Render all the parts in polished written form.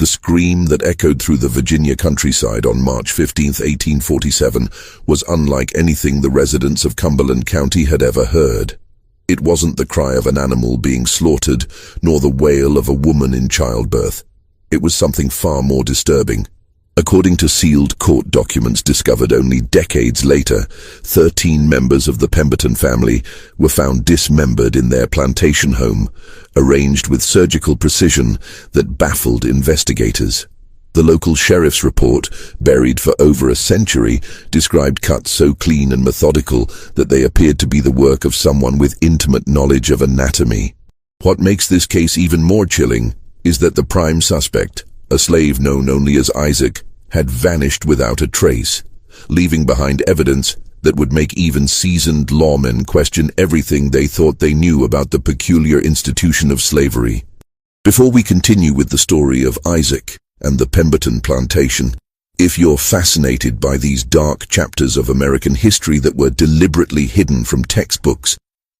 The scream that echoed through the Virginia countryside on March 15, 1847, was unlike anything the residents of Cumberland County had ever heard. It wasn't the cry of an animal being slaughtered, nor the wail of a woman in childbirth. It was something far more disturbing. According to sealed court documents discovered only decades later, 13 members of the Pemberton family were found dismembered in their plantation home, arranged with surgical precision that baffled investigators. The local sheriff's report, buried for over a century, described cuts so clean and methodical that they appeared to be the work of someone with intimate knowledge of anatomy. What makes this case even more chilling is that the prime suspect, a slave known only as Isaac, had vanished without a trace, leaving behind evidence that would make even seasoned lawmen question everything they thought they knew about the peculiar institution of slavery. Before we continue with the story of Isaac and the Pemberton plantation, if you're fascinated by these dark chapters of American history that were deliberately hidden from textbooks,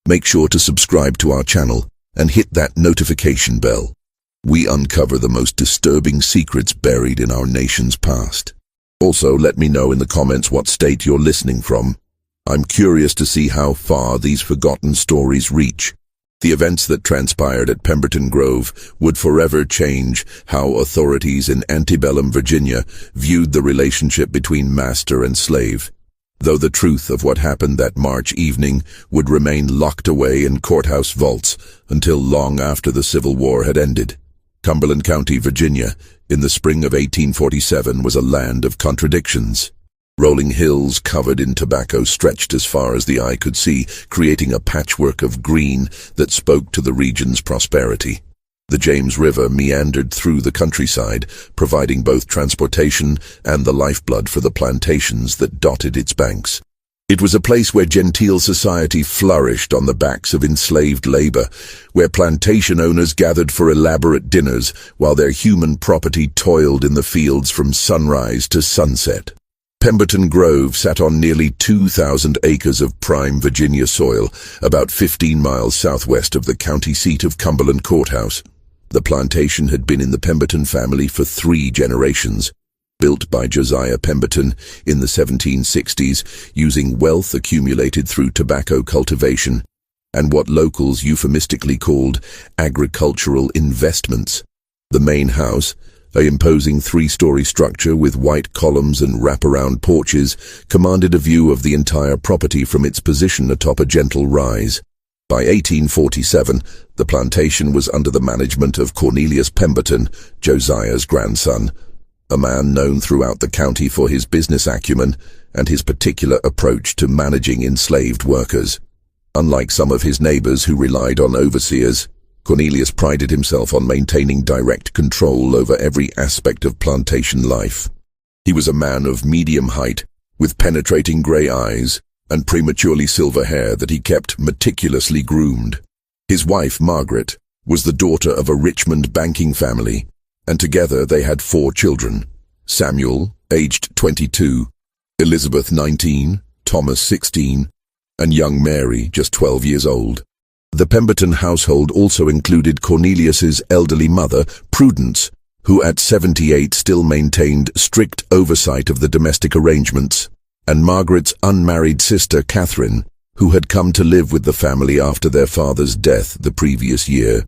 make sure to subscribe to our channel and hit that notification bell. We uncover the most disturbing secrets buried in our nation's past. Also, let me know in the comments what state you're listening from. I'm curious to see how far these forgotten stories reach. The events that transpired at Pemberton Grove would forever change how authorities in antebellum Virginia viewed the relationship between master and slave. Though the truth of what happened that March evening would remain locked away in courthouse vaults until long after the Civil War had ended. Cumberland County, Virginia, in the spring of 1847 was a land of contradictions. Rolling hills covered in tobacco stretched as far as the eye could see, creating a patchwork of green that spoke to the region's prosperity. The James River meandered through the countryside, providing both transportation and the lifeblood for the plantations that dotted its banks. It was a place where genteel society flourished on the backs of enslaved labor, where plantation owners gathered for elaborate dinners while their human property toiled in the fields from sunrise to sunset. Pemberton Grove sat on nearly 2,000 acres of prime Virginia soil, about 15 miles southwest of the county seat of Cumberland Courthouse. The plantation had been in the Pemberton family for 3 generations. Built by Josiah Pemberton in the 1760s, using wealth accumulated through tobacco cultivation and what locals euphemistically called agricultural investments. The main house, an imposing 3-story structure with white columns and wraparound porches, commanded a view of the entire property from its position atop a gentle rise. By 1847, the plantation was under the management of Cornelius Pemberton, Josiah's grandson, a man known throughout the county for his business acumen and his particular approach to managing enslaved workers. Unlike some of his neighbors who relied on overseers, Cornelius prided himself on maintaining direct control over every aspect of plantation life. He was a man of medium height, with penetrating gray eyes and prematurely silver hair that he kept meticulously groomed. His wife, Margaret, was the daughter of a Richmond banking family, and together they had 4 children: Samuel, aged 22, Elizabeth, 19, Thomas, 16, and young Mary, just 12 years old. The Pemberton household also included Cornelius's elderly mother, Prudence, who at 78 still maintained strict oversight of the domestic arrangements, and Margaret's unmarried sister, Catherine, who had come to live with the family after their father's death the previous year.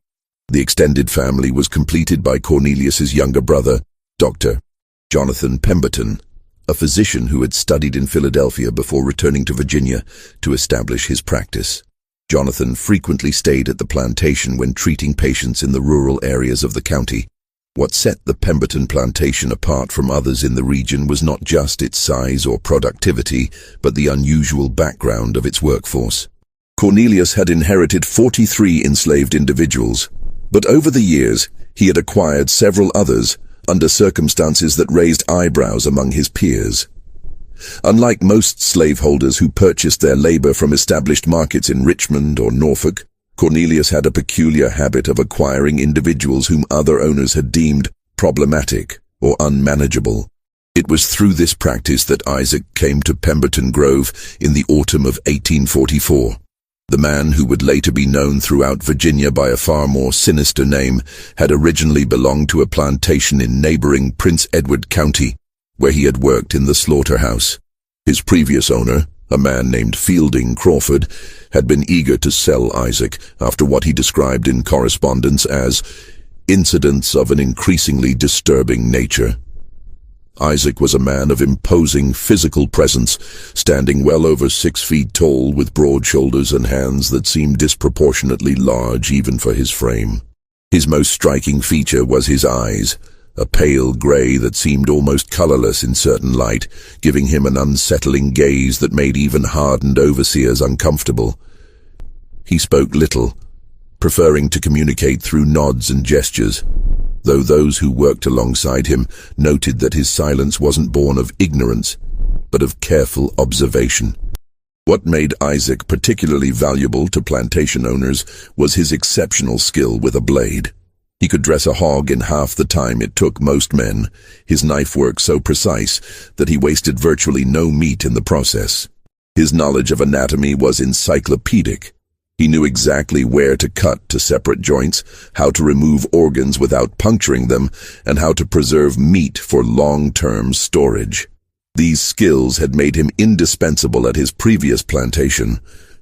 The extended family was completed by Cornelius's younger brother, Dr. Jonathan Pemberton, a physician who had studied in Philadelphia before returning to Virginia to establish his practice. Jonathan frequently stayed at the plantation when treating patients in the rural areas of the county. What set the Pemberton plantation apart from others in the region was not just its size or productivity, but the unusual background of its workforce. Cornelius had inherited 43 enslaved individuals, but over the years he had acquired several others under circumstances that raised eyebrows among his peers. Unlike most slaveholders who purchased their labor from established markets in Richmond or Norfolk, Cornelius had a peculiar habit of acquiring individuals whom other owners had deemed problematic or unmanageable. It was through this practice that Isaac came to Pemberton Grove in the autumn of 1844. The man, who would later be known throughout Virginia by a far more sinister name, had originally belonged to a plantation in neighboring Prince Edward County, where he had worked in the slaughterhouse. His previous owner, a man named Fielding Crawford, had been eager to sell Isaac after what he described in correspondence as incidents of an increasingly disturbing nature. Isaac was a man of imposing physical presence, standing well over 6 feet tall with broad shoulders and hands that seemed disproportionately large even for his frame. His most striking feature was his eyes, a pale grey that seemed almost colorless in certain light, giving him an unsettling gaze that made even hardened overseers uncomfortable. He spoke little, preferring to communicate through nods and gestures, though those who worked alongside him noted that his silence wasn't born of ignorance, but of careful observation. What made Isaac particularly valuable to plantation owners was his exceptional skill with a blade. He could dress a hog in half the time it took most men, his knife work so precise that he wasted virtually no meat in the process. His knowledge of anatomy was encyclopedic. He knew exactly where to cut to separate joints, how to remove organs without puncturing them, and how to preserve meat for long-term storage. These skills had made him indispensable at his previous plantation.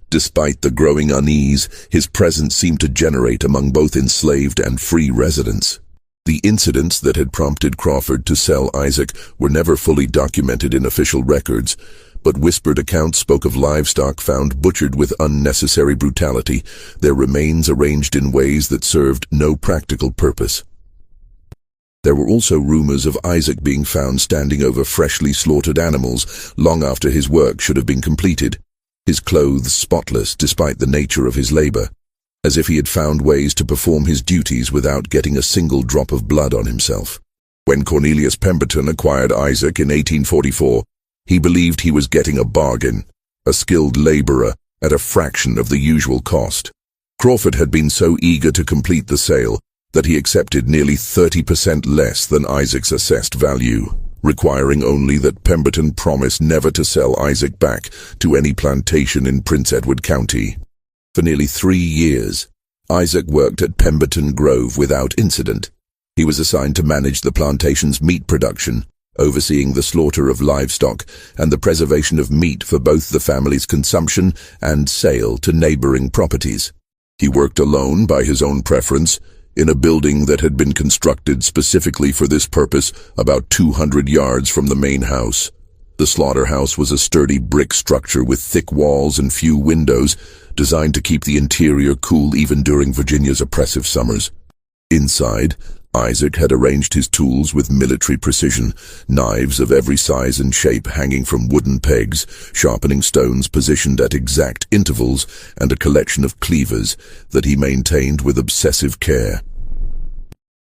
Despite the growing unease, his presence seemed to generate among both enslaved and free residents. The incidents that had prompted Crawford to sell Isaac were never fully documented in official records, but whispered accounts spoke of livestock found butchered with unnecessary brutality, their remains arranged in ways that served no practical purpose. There were also rumors of Isaac being found standing over freshly slaughtered animals long after his work should have been completed, his clothes spotless despite the nature of his labor, as if he had found ways to perform his duties without getting a single drop of blood on himself. When Cornelius Pemberton acquired Isaac in 1844, he believed he was getting a bargain, a skilled laborer at a fraction of the usual cost. Crawford had been so eager to complete the sale that he accepted nearly 30% less than Isaac's assessed value, requiring only that Pemberton promise never to sell Isaac back to any plantation in Prince Edward County. For nearly 3 years, Isaac worked at Pemberton Grove without incident. He was assigned to manage the plantation's meat production, overseeing the slaughter of livestock and the preservation of meat for both the family's consumption and sale to neighboring properties. He worked alone by his own preference, in a building that had been constructed specifically for this purpose about 200 yards from the main house. The slaughterhouse was a sturdy brick structure with thick walls and few windows, designed to keep the interior cool even during Virginia's oppressive summers. Inside, Isaac had arranged his tools with military precision, knives of every size and shape hanging from wooden pegs, sharpening stones positioned at exact intervals, and a collection of cleavers that he maintained with obsessive care.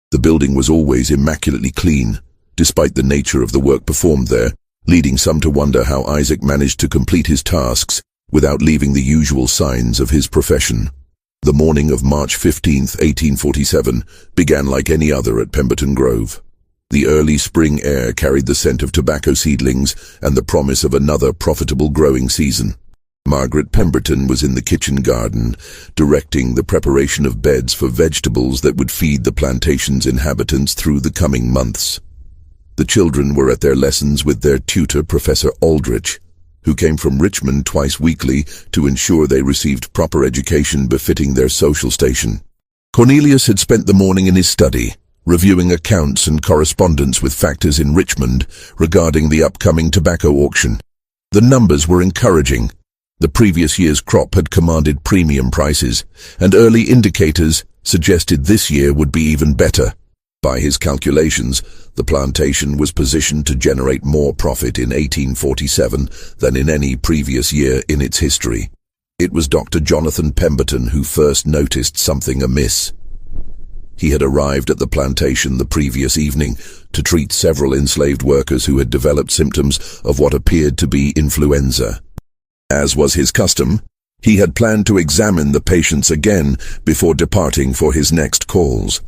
The building was always immaculately clean, despite the nature of the work performed there, leading some to wonder how Isaac managed to complete his tasks without leaving the usual signs of his profession. The morning of March 15, 1847, began like any other at Pemberton Grove. The early spring air carried the scent of tobacco seedlings and the promise of another profitable growing season. Margaret Pemberton was in the kitchen garden, directing the preparation of beds for vegetables that would feed the plantation's inhabitants through the coming months. The children were at their lessons with their tutor, Professor Aldrich, who came from Richmond twice weekly to ensure they received proper education befitting their social station. Cornelius had spent the morning in his study, reviewing accounts and correspondence with factors in Richmond regarding the upcoming tobacco auction. The numbers were encouraging. The previous year's crop had commanded premium prices, and early indicators suggested this year would be even better. By his calculations, the plantation was positioned to generate more profit in 1847 than in any previous year in its history. It was Dr. Jonathan Pemberton who first noticed something amiss. He had arrived at the plantation the previous evening to treat several enslaved workers who had developed symptoms of what appeared to be influenza. As was his custom, he had planned to examine the patients again before departing for his next calls.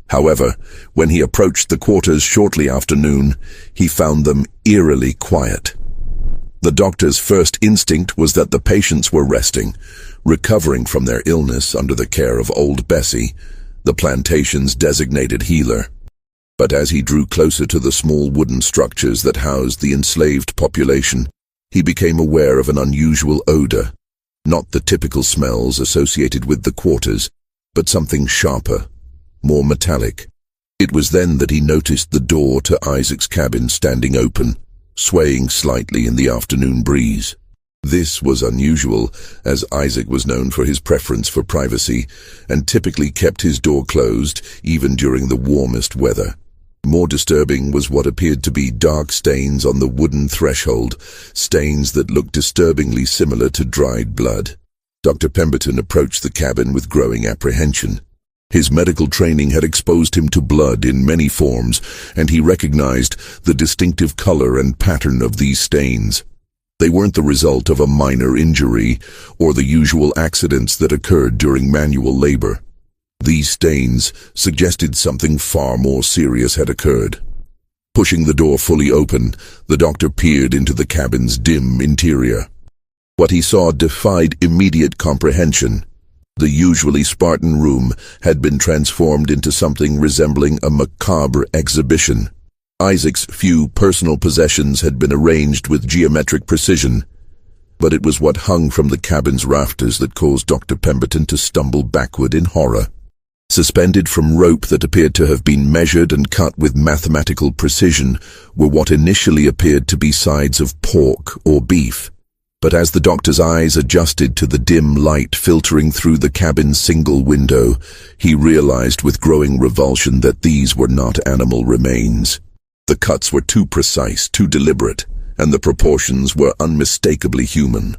However, when he approached the quarters shortly after noon, he found them eerily quiet. The doctor's first instinct was that the patients were resting, recovering from their illness under the care of old Bessie, the plantation's designated healer. But as he drew closer to the small wooden structures that housed the enslaved population, he became aware of an unusual odor, not the typical smells associated with the quarters, but something sharper, more metallic. It was then that he noticed the door to Isaac's cabin standing open, swaying slightly in the afternoon breeze. This was unusual, as Isaac was known for his preference for privacy and typically kept his door closed even during the warmest weather. More disturbing was what appeared to be dark stains on the wooden threshold, stains that looked disturbingly similar to dried blood. Dr. Pemberton approached the cabin with growing apprehension. His medical training had exposed him to blood in many forms, and he recognized the distinctive color and pattern of these stains. They weren't the result of a minor injury or the usual accidents that occurred during manual labor. These stains suggested something far more serious had occurred. Pushing the door fully open, the doctor peered into the cabin's dim interior. What he saw defied immediate comprehension. The usually Spartan room had been transformed into something resembling a macabre exhibition. Isaac's few personal possessions had been arranged with geometric precision, but it was what hung from the cabin's rafters that caused Dr. Pemberton to stumble backward in horror. Suspended from rope that appeared to have been measured and cut with mathematical precision were what initially appeared to be sides of pork or beef. But as the doctor's eyes adjusted to the dim light filtering through the cabin's single window, he realized with growing revulsion that these were not animal remains. The cuts were too precise, too deliberate, and the proportions were unmistakably human.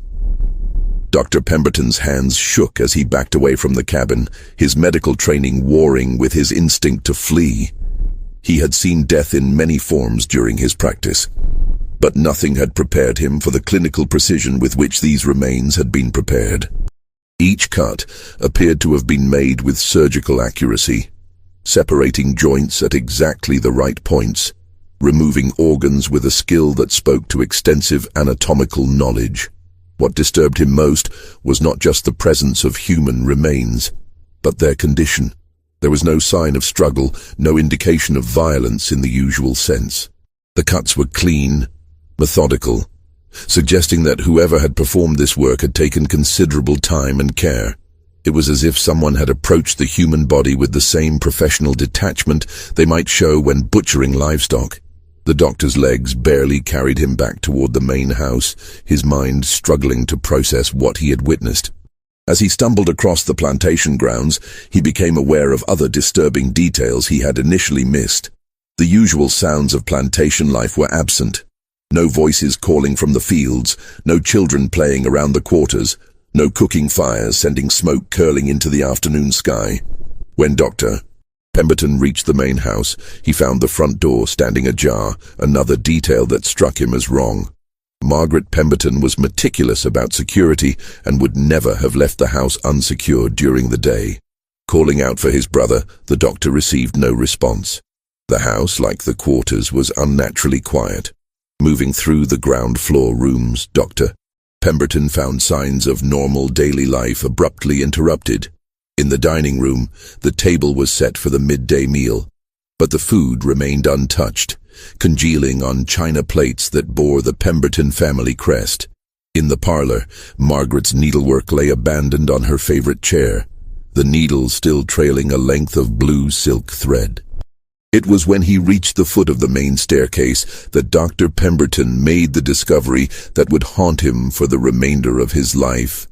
Dr. Pemberton's hands shook as he backed away from the cabin, his medical training warring with his instinct to flee. He had seen death in many forms during his practice, but nothing had prepared him for the clinical precision with which these remains had been prepared. Each cut appeared to have been made with surgical accuracy, separating joints at exactly the right points, removing organs with a skill that spoke to extensive anatomical knowledge. What disturbed him most was not just the presence of human remains, but their condition. There was no sign of struggle, no indication of violence in the usual sense. The cuts were clean, methodical, suggesting that whoever had performed this work had taken considerable time and care. It was as if someone had approached the human body with the same professional detachment they might show when butchering livestock. The doctor's legs barely carried him back toward the main house, his mind struggling to process what he had witnessed. As he stumbled across the plantation grounds, he became aware of other disturbing details he had initially missed. The usual sounds of plantation life were absent. No voices calling from the fields, no children playing around the quarters, no cooking fires sending smoke curling into the afternoon sky. When Dr. Pemberton reached the main house, he found the front door standing ajar, another detail that struck him as wrong. Margaret Pemberton was meticulous about security and would never have left the house unsecured during the day. Calling out for his brother, the doctor received no response. The house, like the quarters, was unnaturally quiet. Moving through the ground floor rooms, Dr. Pemberton found signs of normal daily life abruptly interrupted. In the dining room, the table was set for the midday meal, but the food remained untouched, congealing on china plates that bore the Pemberton family crest. In the parlor, Margaret's needlework lay abandoned on her favorite chair, the needle still trailing a length of blue silk thread. It was when he reached the foot of the main staircase that Dr. Pemberton made the discovery that would haunt him for the remainder of his life.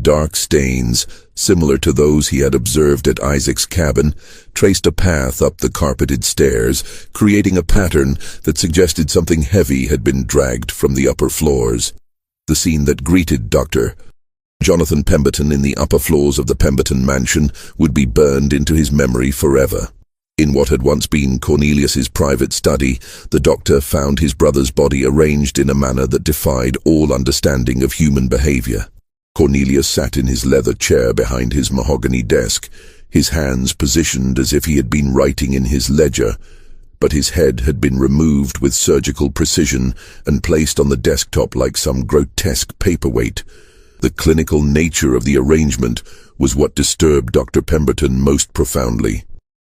Dark stains, similar to those he had observed at Isaac's cabin, traced a path up the carpeted stairs, creating a pattern that suggested something heavy had been dragged from the upper floors. The scene that greeted Dr. Jonathan Pemberton in the upper floors of the Pemberton mansion would be burned into his memory forever. In what had once been Cornelius's private study, the doctor found his brother's body arranged in a manner that defied all understanding of human behavior. Cornelius sat in his leather chair behind his mahogany desk, his hands positioned as if he had been writing in his ledger, but his head had been removed with surgical precision and placed on the desktop like some grotesque paperweight. The clinical nature of the arrangement was what disturbed Dr. Pemberton most profoundly.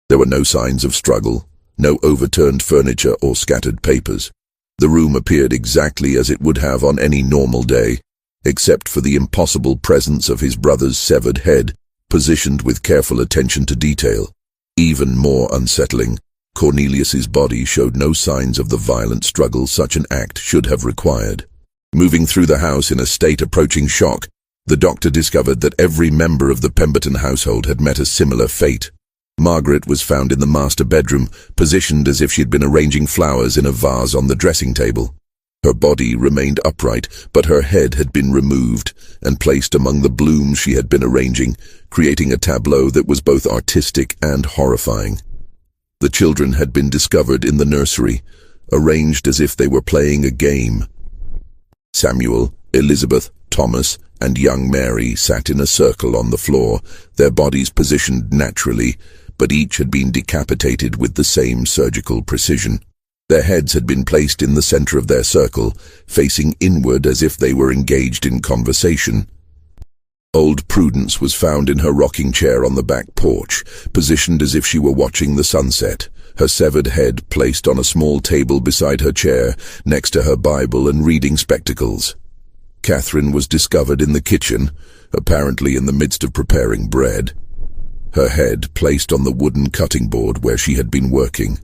There were no signs of struggle, no overturned furniture or scattered papers. The room appeared exactly as it would have on any normal day, except for the impossible presence of his brother's severed head, positioned with careful attention to detail. Even more unsettling, Cornelius's body showed no signs of the violent struggle such an act should have required. Moving through the house in a state approaching shock, the doctor discovered that every member of the Pemberton household had met a similar fate. Margaret was found in the master bedroom, positioned as if she had been arranging flowers in a vase on the dressing table. Her body remained upright, but her head had been removed and placed among the blooms she had been arranging, creating a tableau that was both artistic and horrifying. The children had been discovered in the nursery, arranged as if they were playing a game. Samuel, Elizabeth, Thomas, and young Mary sat in a circle on the floor, their bodies positioned naturally, but each had been decapitated with the same surgical precision. Their heads had been placed in the center of their circle, facing inward as if they were engaged in conversation. Old Prudence was found in her rocking chair on the back porch, positioned as if she were watching the sunset, her severed head placed on a small table beside her chair, next to her Bible and reading spectacles. Catherine was discovered in the kitchen, apparently in the midst of preparing bread, her head placed on the wooden cutting board where she had been working.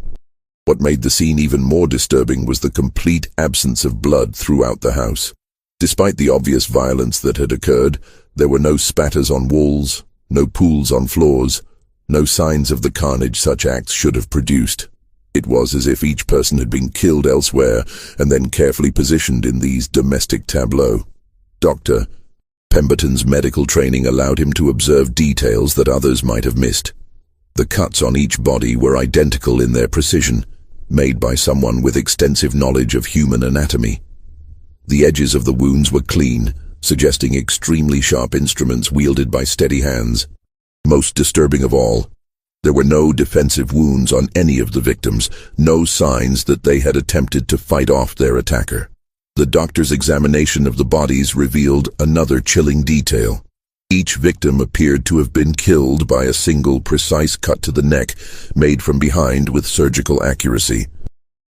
What made the scene even more disturbing was the complete absence of blood throughout the house. Despite the obvious violence that had occurred, there were no spatters on walls, no pools on floors, no signs of the carnage such acts should have produced. It was as if each person had been killed elsewhere and then carefully positioned in these domestic tableaux. Dr. Pemberton's medical training allowed him to observe details that others might have missed. The cuts on each body were identical in their precision, made by someone with extensive knowledge of human anatomy. The edges of the wounds were clean, suggesting extremely sharp instruments wielded by steady hands. Most disturbing of all, there were no defensive wounds on any of the victims, no signs that they had attempted to fight off their attacker. The doctor's examination of the bodies revealed another chilling detail. Each victim appeared to have been killed by a single precise cut to the neck, made from behind with surgical accuracy.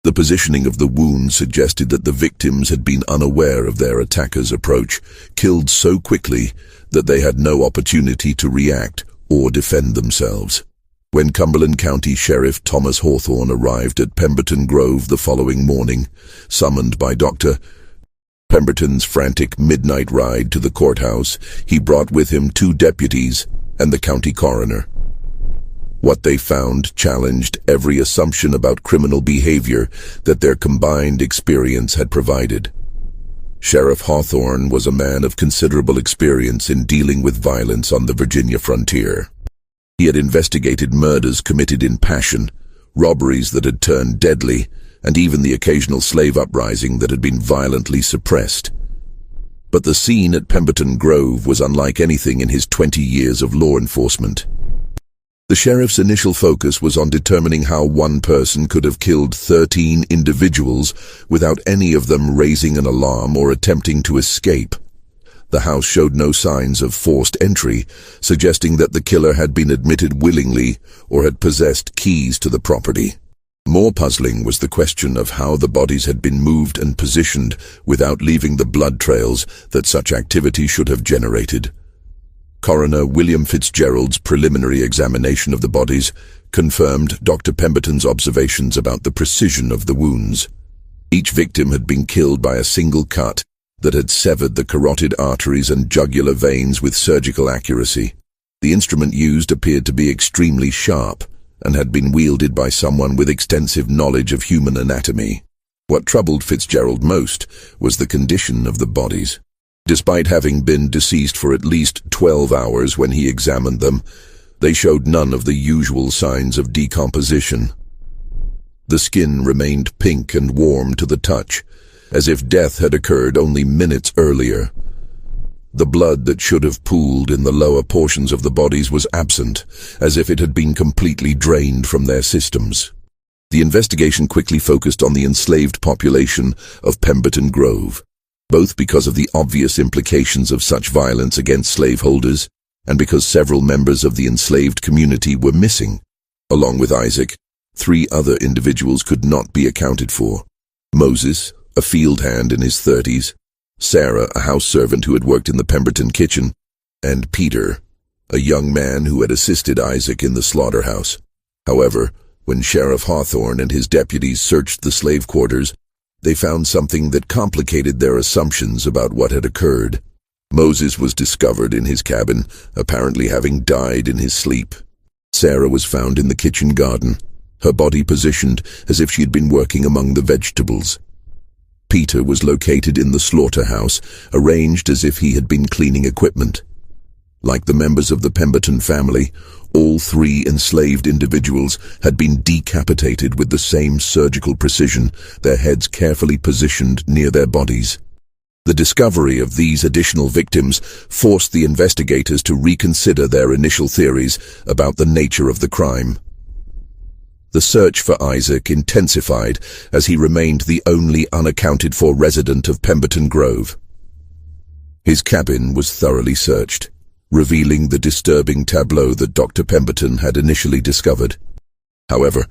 The positioning of the wounds suggested that the victims had been unaware of their attacker's approach, killed so quickly that they had no opportunity to react or defend themselves. When Cumberland County Sheriff Thomas Hawthorne arrived at Pemberton Grove the following morning, summoned by Dr. Pemberton's frantic midnight ride to the courthouse, he brought with him 2 deputies and the county coroner. What they found challenged every assumption about criminal behavior that their combined experience had provided. Sheriff Hawthorne was a man of considerable experience in dealing with violence on the Virginia frontier. He had investigated murders committed in passion, robberies that had turned deadly, and even the occasional slave uprising that had been violently suppressed. But the scene at Pemberton Grove was unlike anything in his 20 years of law enforcement. The sheriff's initial focus was on determining how one person could have killed 13 individuals without any of them raising an alarm or attempting to escape. The house showed no signs of forced entry, suggesting that the killer had been admitted willingly or had possessed keys to the property. More puzzling was the question of how the bodies had been moved and positioned without leaving the blood trails that such activity should have generated. Coroner William Fitzgerald's preliminary examination of the bodies confirmed Dr. Pemberton's observations about the precision of the wounds. Each victim had been killed by a single cut that had severed the carotid arteries and jugular veins with surgical accuracy. The instrument used appeared to be extremely sharp and had been wielded by someone with extensive knowledge of human anatomy. What troubled Fitzgerald most was the condition of the bodies. Despite having been deceased for at least 12 hours when he examined them, they showed none of the usual signs of decomposition. The skin remained pink and warm to the touch, as if death had occurred only minutes earlier. The blood that should have pooled in the lower portions of the bodies was absent, as if it had been completely drained from their systems. The investigation quickly focused on the enslaved population of Pemberton Grove. both because of the obvious implications of such violence against slaveholders and because several members of the enslaved community were missing. Along with Isaac, 3 other individuals could not be accounted for. Moses, a field hand in his 30s, Sarah, a house servant who had worked in the Pemberton kitchen, and Peter, a young man who had assisted Isaac in the slaughterhouse. However, when Sheriff Hawthorne and his deputies searched the slave quarters, they found something that complicated their assumptions about what had occurred. Moses was discovered in his cabin, apparently having died in his sleep. Sarah was found in the kitchen garden, her body positioned as if she had been working among the vegetables. Peter was located in the slaughterhouse, arranged as if he had been cleaning equipment. Like the members of the Pemberton family, all 3 enslaved individuals had been decapitated with the same surgical precision, their heads carefully positioned near their bodies. The discovery of these additional victims forced the investigators to reconsider their initial theories about the nature of the crime. The search for Isaac intensified as he remained the only unaccounted-for resident of Pemberton Grove. His cabin was thoroughly searched, revealing the disturbing tableau that Dr. Pemberton had initially discovered. However,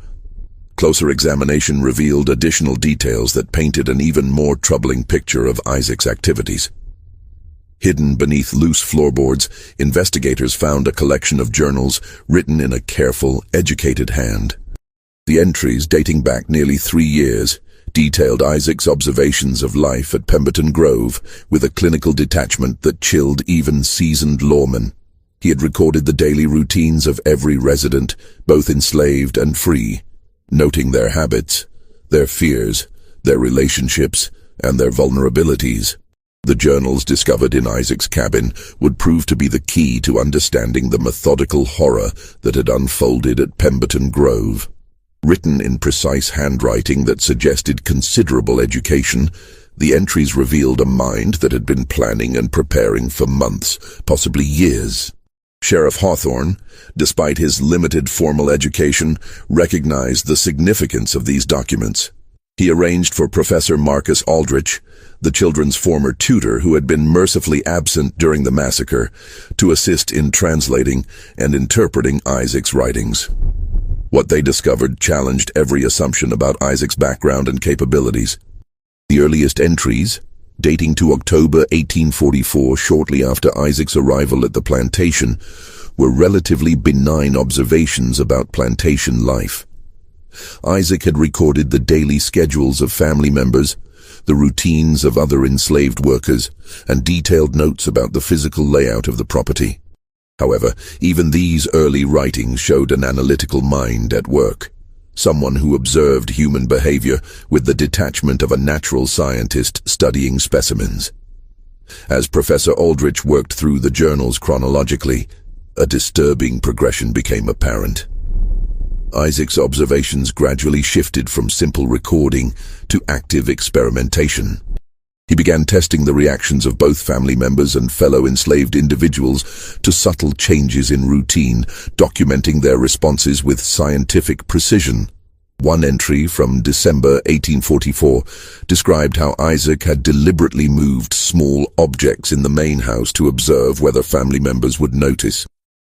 closer examination revealed additional details that painted an even more troubling picture of Isaac's activities. Hidden beneath loose floorboards, investigators found a collection of journals written in a careful, educated hand. The entries, dating back nearly 3 years, detailed Isaac's observations of life at Pemberton Grove with a clinical detachment that chilled even seasoned lawmen. He had recorded the daily routines of every resident, both enslaved and free, noting their habits, their fears, their relationships, and their vulnerabilities. The journals discovered in Isaac's cabin would prove to be the key to understanding the methodical horror that had unfolded at Pemberton Grove. Written in precise handwriting that suggested considerable education, the entries revealed a mind that had been planning and preparing for months, possibly years. Sheriff Hawthorne, despite his limited formal education, recognized the significance of these documents. He arranged for Professor Marcus Aldrich, the children's former tutor who had been mercifully absent during the massacre, to assist in translating and interpreting Isaac's writings. What they discovered challenged every assumption about Isaac's background and capabilities. The earliest entries, dating to October 1844, shortly after Isaac's arrival at the plantation, were relatively benign observations about plantation life. Isaac had recorded the daily schedules of family members, the routines of other enslaved workers, and detailed notes about the physical layout of the property. However, even these early writings showed an analytical mind at work, someone who observed human behavior with the detachment of a natural scientist studying specimens. As Professor Aldrich worked through the journals chronologically, a disturbing progression became apparent. Isaac's observations gradually shifted from simple recording to active experimentation. He began testing the reactions of both family members and fellow enslaved individuals to subtle changes in routine, documenting their responses with scientific precision. One entry from December 1844 described how Isaac had deliberately moved small objects in the main house to observe whether family members would notice.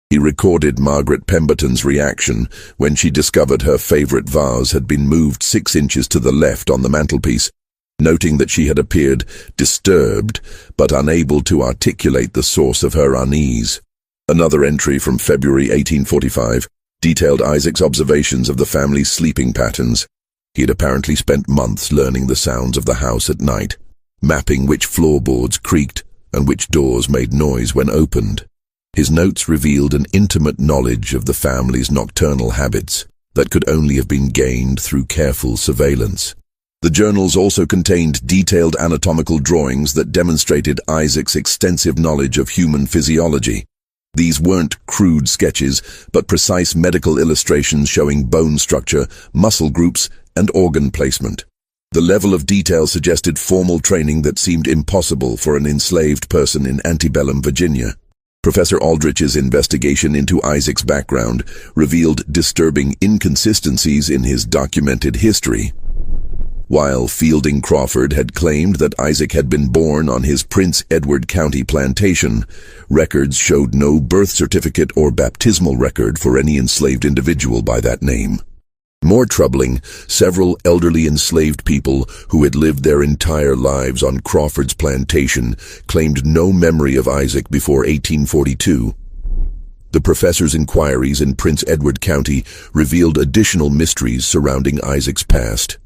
He recorded Margaret Pemberton's reaction when she discovered her favorite vase had been moved 6 inches to the left on the mantelpiece, noting that she had appeared disturbed but unable to articulate the source of her unease. Another entry from February 1845 detailed Isaac's observations of the family's sleeping patterns. He had apparently spent months learning the sounds of the house at night, mapping which floorboards creaked and which doors made noise when opened. His notes revealed an intimate knowledge of the family's nocturnal habits that could only have been gained through careful surveillance. The journals also contained detailed anatomical drawings that demonstrated Isaac's extensive knowledge of human physiology. These weren't crude sketches, but precise medical illustrations showing bone structure, muscle groups, and organ placement. The level of detail suggested formal training that seemed impossible for an enslaved person in antebellum Virginia. Professor Aldrich's investigation into Isaac's background revealed disturbing inconsistencies in his documented history. While Fielding Crawford had claimed that Isaac had been born on his Prince Edward County plantation, records showed no birth certificate or baptismal record for any enslaved individual by that name. More troubling, several elderly enslaved people who had lived their entire lives on Crawford's plantation claimed no memory of Isaac before 1842. The professor's inquiries in Prince Edward County revealed additional mysteries surrounding Isaac's past.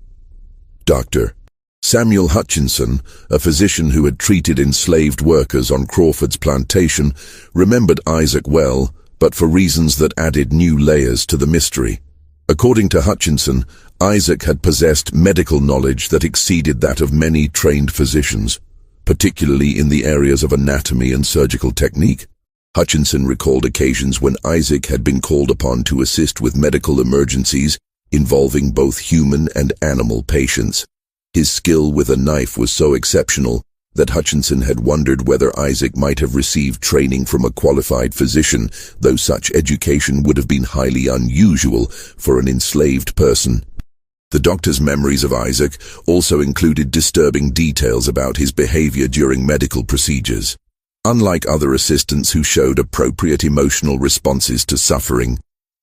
Dr. Samuel Hutchinson, a physician who had treated enslaved workers on Crawford's plantation, remembered Isaac well, but for reasons that added new layers to the mystery. According to Hutchinson, Isaac had possessed medical knowledge that exceeded that of many trained physicians, particularly in the areas of anatomy and surgical technique. Hutchinson recalled occasions when Isaac had been called upon to assist with medical emergencies involving both human and animal patients. His skill with a knife was so exceptional that Hutchinson had wondered whether Isaac might have received training from a qualified physician, though such education would have been highly unusual for an enslaved person. The doctor's memories of Isaac also included disturbing details about his behavior during medical procedures. Unlike other assistants who showed appropriate emotional responses to suffering,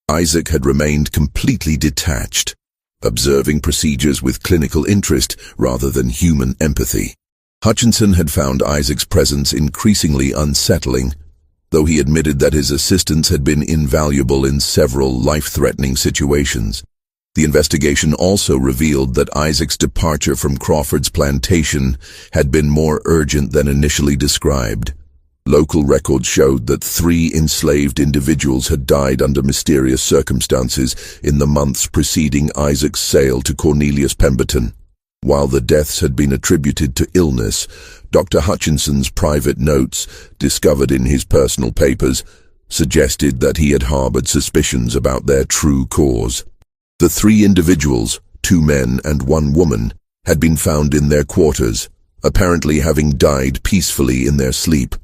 Isaac had remained completely detached, observing procedures with clinical interest rather than human empathy. Hutchinson had found Isaac's presence increasingly unsettling, though he admitted that his assistance had been invaluable in several life-threatening situations. The investigation also revealed that Isaac's departure from Crawford's plantation had been more urgent than initially described. Local records showed that 3 enslaved individuals had died under mysterious circumstances in the months preceding Isaac's sale to Cornelius Pemberton. While the deaths had been attributed to illness, Dr. Hutchinson's private notes, discovered in his personal papers, suggested that he had harbored suspicions about their true cause. The 3 individuals, 2 men and 1 woman, had been found in their quarters, apparently having died peacefully in their sleep.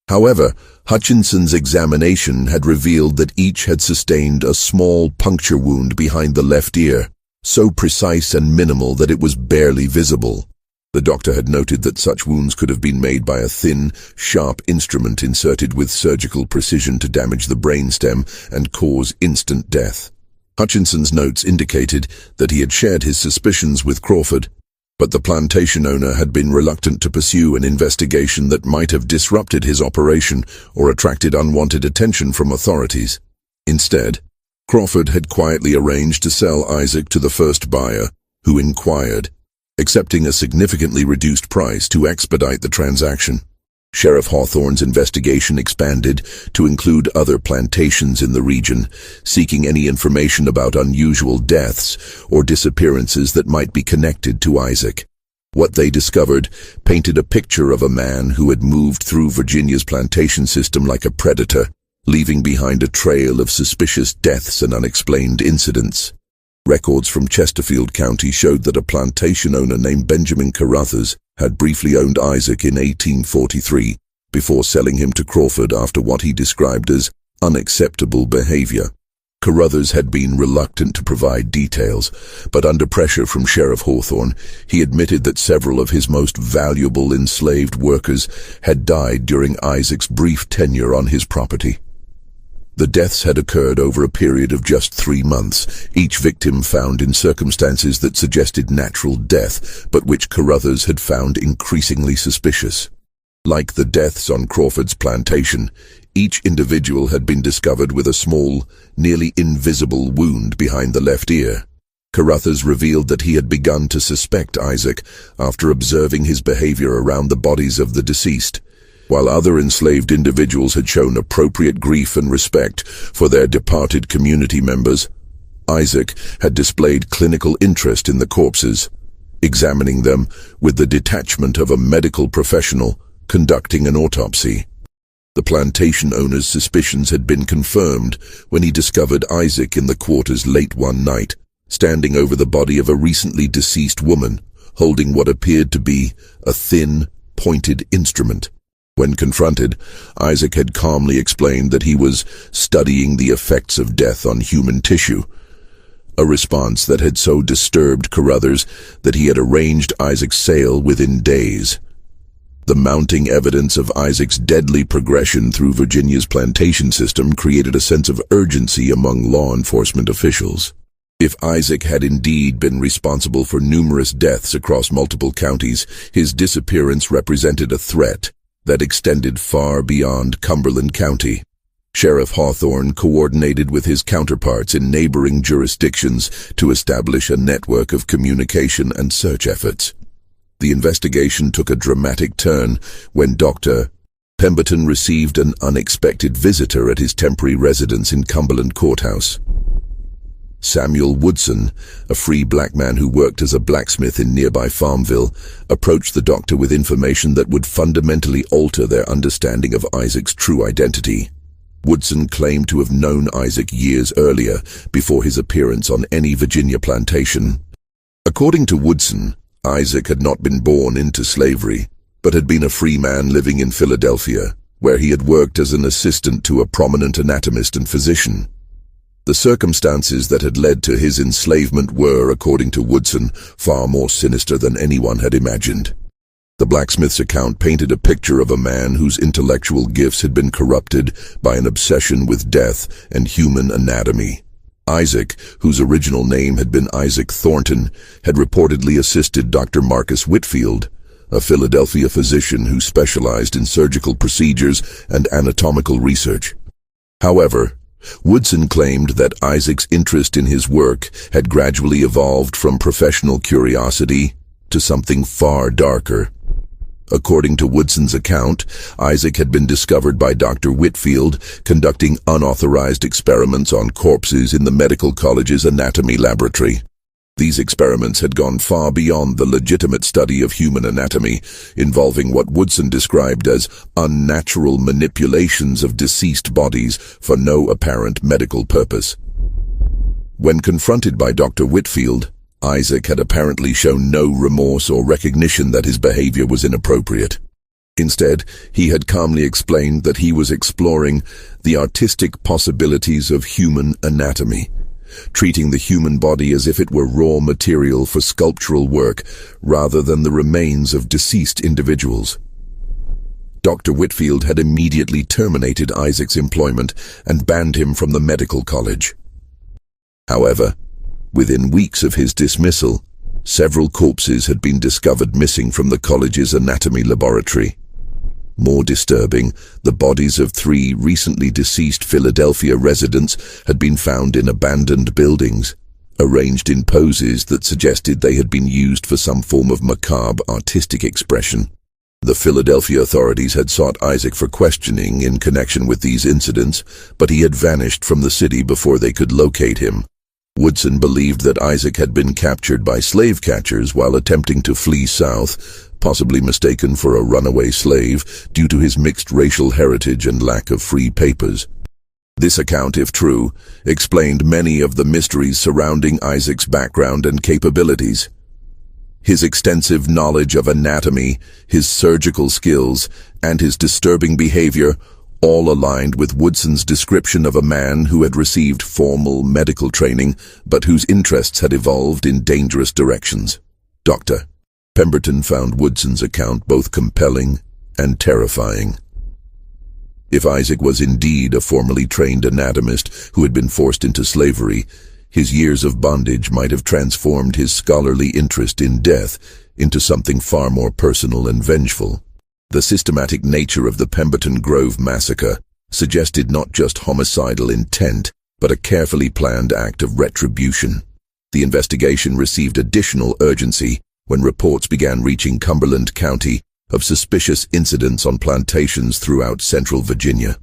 However, Hutchinson's examination had revealed that each had sustained a small puncture wound behind the left ear, so precise and minimal that it was barely visible. The doctor had noted that such wounds could have been made by a thin, sharp instrument inserted with surgical precision to damage the brainstem and cause instant death. Hutchinson's notes indicated that he had shared his suspicions with Crawford, but the plantation owner had been reluctant to pursue an investigation that might have disrupted his operation or attracted unwanted attention from authorities. Instead, Crawford had quietly arranged to sell Isaac to the first buyer, who inquired, accepting a significantly reduced price to expedite the transaction. Sheriff Hawthorne's investigation expanded to include other plantations in the region, seeking any information about unusual deaths or disappearances that might be connected to Isaac. What they discovered painted a picture of a man who had moved through Virginia's plantation system like a predator, leaving behind a trail of suspicious deaths and unexplained incidents. Records from Chesterfield County showed that a plantation owner named Benjamin Carruthers had briefly owned Isaac in 1843 before selling him to Crawford after what he described as unacceptable behavior. Carruthers had been reluctant to provide details, but under pressure from Sheriff Hawthorne, he admitted that several of his most valuable enslaved workers had died during Isaac's brief tenure on his property. The deaths had occurred over a period of just 3 months, each victim found in circumstances that suggested natural death, but which Carruthers had found increasingly suspicious. Like the deaths on Crawford's plantation, each individual had been discovered with a small, nearly invisible wound behind the left ear. Carruthers revealed that he had begun to suspect Isaac after observing his behavior around the bodies of the deceased. While other enslaved individuals had shown appropriate grief and respect for their departed community members, Isaac had displayed clinical interest in the corpses, examining them with the detachment of a medical professional conducting an autopsy. The plantation owner's suspicions had been confirmed when he discovered Isaac in the quarters late one night, standing over the body of a recently deceased woman, holding what appeared to be a thin, pointed instrument. When confronted, Isaac had calmly explained that he was studying the effects of death on human tissue. a response that had so disturbed Carruthers that he had arranged Isaac's sale within days. The mounting evidence of Isaac's deadly progression through Virginia's plantation system created a sense of urgency among law enforcement officials. If Isaac had indeed been responsible for numerous deaths across multiple counties, his disappearance represented a threat that extended far beyond Cumberland County. Sheriff Hawthorne coordinated with his counterparts in neighboring jurisdictions to establish a network of communication and search efforts. The investigation took a dramatic turn when Dr. Pemberton received an unexpected visitor at his temporary residence in Cumberland Courthouse. Samuel Woodson, a free black man who worked as a blacksmith in nearby Farmville, approached the doctor with information that would fundamentally alter their understanding of Isaac's true identity. Woodson claimed to have known Isaac years earlier, before his appearance on any Virginia plantation. According to Woodson, Isaac had not been born into slavery, but had been a free man living in Philadelphia, where he had worked as an assistant to a prominent anatomist and physician. The circumstances that had led to his enslavement were, according to Woodson, far more sinister than anyone had imagined. The blacksmith's account painted a picture of a man whose intellectual gifts had been corrupted by an obsession with death and human anatomy. Isaac, whose original name had been Isaac Thornton, had reportedly assisted Dr. Marcus Whitfield, a Philadelphia physician who specialized in surgical procedures and anatomical research. However, Woodson claimed that Isaac's interest in his work had gradually evolved from professional curiosity to something far darker. According to Woodson's account, Isaac had been discovered by Dr. Whitfield conducting unauthorized experiments on corpses in the medical college's anatomy laboratory. These experiments had gone far beyond the legitimate study of human anatomy, involving what Woodson described as unnatural manipulations of deceased bodies for no apparent medical purpose. When confronted by Dr. Whitfield, Isaac had apparently shown no remorse or recognition that his behavior was inappropriate. Instead, he had calmly explained that he was exploring the artistic possibilities of human anatomy, treating the human body as if it were raw material for sculptural work rather than the remains of deceased individuals. Dr. Whitfield had immediately terminated Isaac's employment and banned him from the medical college. However, within weeks of his dismissal, several corpses had been discovered missing from the college's anatomy laboratory. More disturbing, the bodies of 3 recently deceased Philadelphia residents had been found in abandoned buildings, arranged in poses that suggested they had been used for some form of macabre artistic expression. The Philadelphia authorities had sought Isaac for questioning in connection with these incidents, but he had vanished from the city before they could locate him. Woodson believed that Isaac had been captured by slave catchers while attempting to flee south, possibly mistaken for a runaway slave due to his mixed racial heritage and lack of free papers. This account, if true, explained many of the mysteries surrounding Isaac's background and capabilities. His extensive knowledge of anatomy, his surgical skills, and his disturbing behavior all aligned with Woodson's description of a man who had received formal medical training but whose interests had evolved in dangerous directions. Dr. Pemberton found Woodson's account both compelling and terrifying. If Isaac was indeed a formally trained anatomist who had been forced into slavery, his years of bondage might have transformed his scholarly interest in death into something far more personal and vengeful. The systematic nature of the Pemberton Grove massacre suggested not just homicidal intent, but a carefully planned act of retribution. The investigation received additional urgency when reports began reaching Cumberland County of suspicious incidents on plantations throughout central Virginia.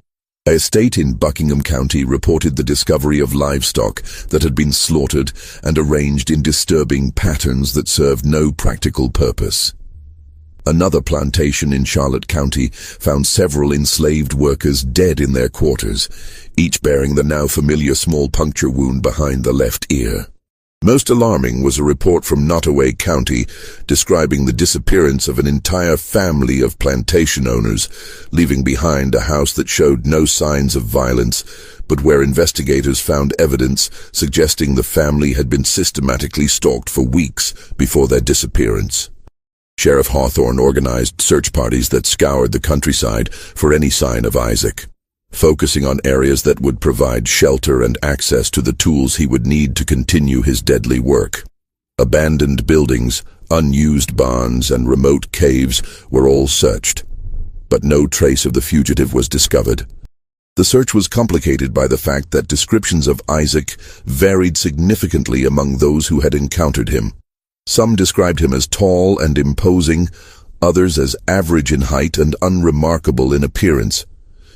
A estate in Buckingham County reported the discovery of livestock that had been slaughtered and arranged in disturbing patterns that served no practical purpose. Another plantation in Charlotte County found several enslaved workers dead in their quarters, each bearing the now familiar small puncture wound behind the left ear. Most alarming was a report from Nottoway County describing the disappearance of an entire family of plantation owners, leaving behind a house that showed no signs of violence, but where investigators found evidence suggesting the family had been systematically stalked for weeks before their disappearance. Sheriff Hawthorne organized search parties that scoured the countryside for any sign of Isaac, focusing on areas that would provide shelter and access to the tools he would need to continue his deadly work. Abandoned buildings, unused barns, and remote caves were all searched, but no trace of the fugitive was discovered. The search was complicated by the fact that descriptions of Isaac varied significantly among those who had encountered him. Some described him as tall and imposing, others as average in height and unremarkable in appearance.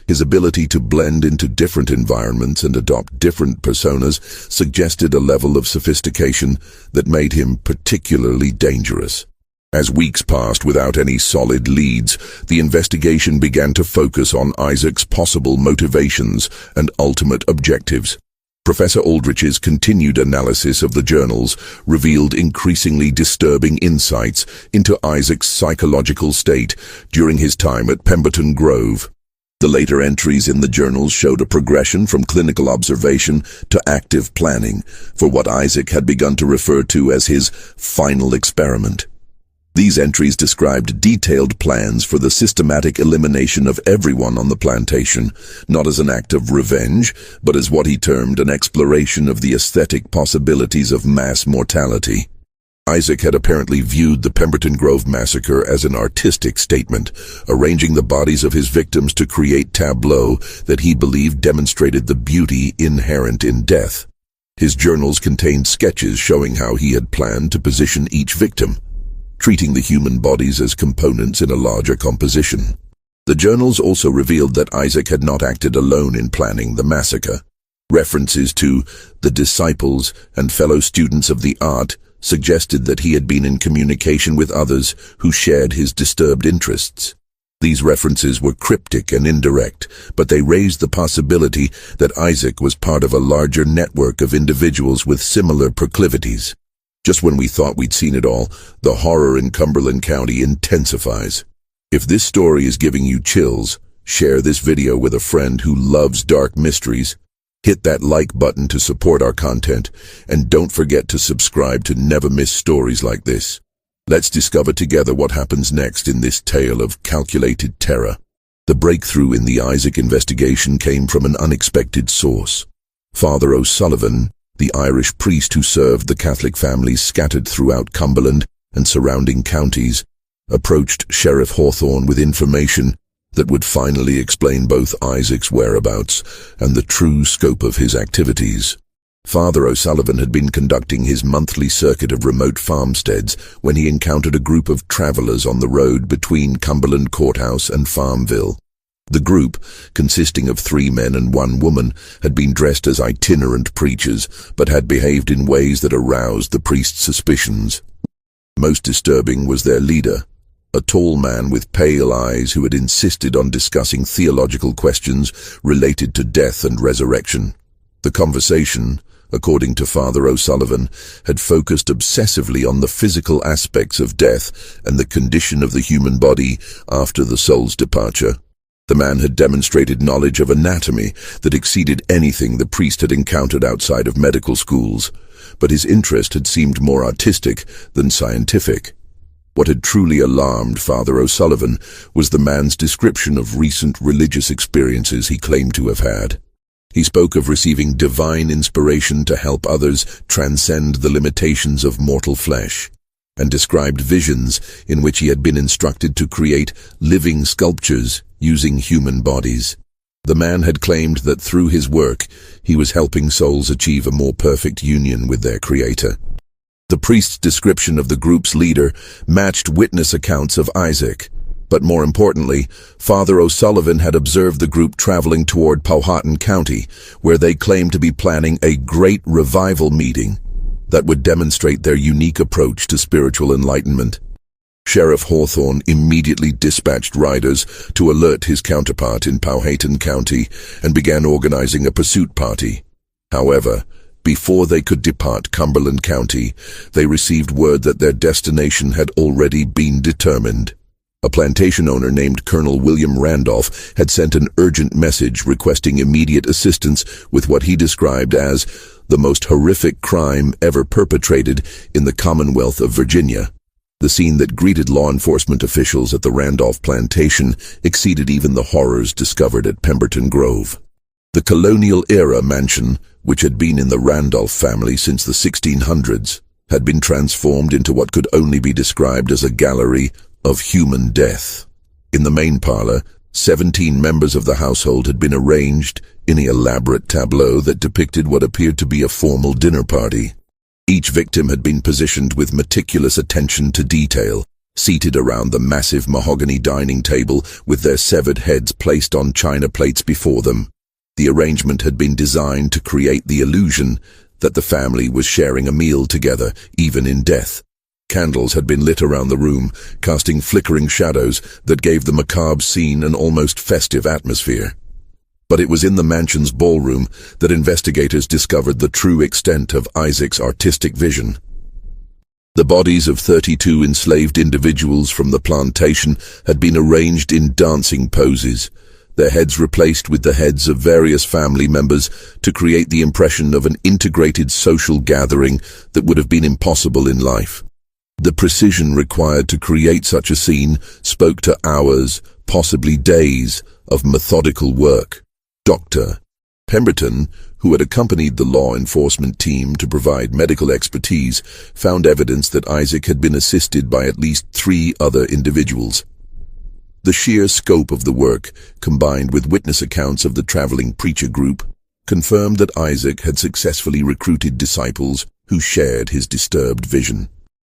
His ability to blend into different environments and adopt different personas suggested a level of sophistication that made him particularly dangerous. As weeks passed without any solid leads, the investigation began to focus on Isaac's possible motivations and ultimate objectives. Professor Aldrich's continued analysis of the journals revealed increasingly disturbing insights into Isaac's psychological state during his time at Pemberton Grove. The later entries in the journals showed a progression from clinical observation to active planning for what Isaac had begun to refer to as his final experiment. These entries described detailed plans for the systematic elimination of everyone on the plantation, not as an act of revenge, but as what he termed an exploration of the aesthetic possibilities of mass mortality. Isaac had apparently viewed the Pemberton Grove massacre as an artistic statement, arranging the bodies of his victims to create tableaux that he believed demonstrated the beauty inherent in death. His journals contained sketches showing how he had planned to position each victim, treating the human bodies as components in a larger composition. The journals also revealed that Isaac had not acted alone in planning the massacre. References to the disciples and fellow students of the art suggested that he had been in communication with others who shared his disturbed interests. These references were cryptic and indirect, but they raised the possibility that Isaac was part of a larger network of individuals with similar proclivities. Just when we thought we'd seen it all, the horror in Cumberland County intensifies. If this story is giving you chills, share this video with a friend who loves dark mysteries. Hit that like button to support our content, and don't forget to subscribe to never miss stories like this. Let's discover together what happens next in this tale of calculated terror. The breakthrough in the Isaac investigation came from an unexpected source. Father O'Sullivan, the Irish priest who served the Catholic families scattered throughout Cumberland and surrounding counties, approached Sheriff Hawthorne with information that would finally explain both Isaac's whereabouts and the true scope of his activities. Father O'Sullivan had been conducting his monthly circuit of remote farmsteads when he encountered a group of travelers on the road between Cumberland Courthouse and Farmville. The group, consisting of 3 men and 1 woman, had been dressed as itinerant preachers, but had behaved in ways that aroused the priest's suspicions. Most disturbing was their leader, a tall man with pale eyes who had insisted on discussing theological questions related to death and resurrection. The conversation, according to Father O'Sullivan, had focused obsessively on the physical aspects of death and the condition of the human body after the soul's departure. The man had demonstrated knowledge of anatomy that exceeded anything the priest had encountered outside of medical schools, but his interest had seemed more artistic than scientific. What had truly alarmed Father O'Sullivan was the man's description of recent religious experiences he claimed to have had. He spoke of receiving divine inspiration to help others transcend the limitations of mortal flesh, and described visions in which he had been instructed to create living sculptures using human bodies. The man had claimed that through his work, he was helping souls achieve a more perfect union with their Creator. The priest's description of the group's leader matched witness accounts of Isaac, but more importantly, Father O'Sullivan had observed the group traveling toward Powhatan County, where they claimed to be planning a great revival meeting that would demonstrate their unique approach to spiritual enlightenment. Sheriff Hawthorne immediately dispatched riders to alert his counterpart in Powhatan County and began organizing a pursuit party. However, Before they could depart Cumberland County, they received word that their destination had already been determined. A plantation owner named Colonel William Randolph had sent an urgent message requesting immediate assistance with what he described as the most horrific crime ever perpetrated in the Commonwealth of Virginia. The scene that greeted law enforcement officials at the Randolph plantation exceeded even the horrors discovered at Pemberton Grove. The colonial-era mansion, which had been in the Randolph family since the 1600s, had been transformed into what could only be described as a gallery of human death. In the main parlor, 17 members of the household had been arranged in an elaborate tableau that depicted what appeared to be a formal dinner party. Each victim had been positioned with meticulous attention to detail, seated around the massive mahogany dining table with their severed heads placed on china plates before them. The arrangement had been designed to create the illusion that the family was sharing a meal together, even in death. Candles had been lit around the room, casting flickering shadows that gave the macabre scene an almost festive atmosphere. But it was in the mansion's ballroom that investigators discovered the true extent of Isaac's artistic vision. The bodies of 32 enslaved individuals from the plantation had been arranged in dancing poses, their heads replaced with the heads of various family members to create the impression of an integrated social gathering that would have been impossible in life. The precision required to create such a scene spoke to hours, possibly days, of methodical work. Dr. Pemberton, who had accompanied the law enforcement team to provide medical expertise, found evidence that Isaac had been assisted by at least 3 other individuals. The sheer scope of the work, combined with witness accounts of the traveling preacher group, confirmed that Isaac had successfully recruited disciples who shared his disturbed vision.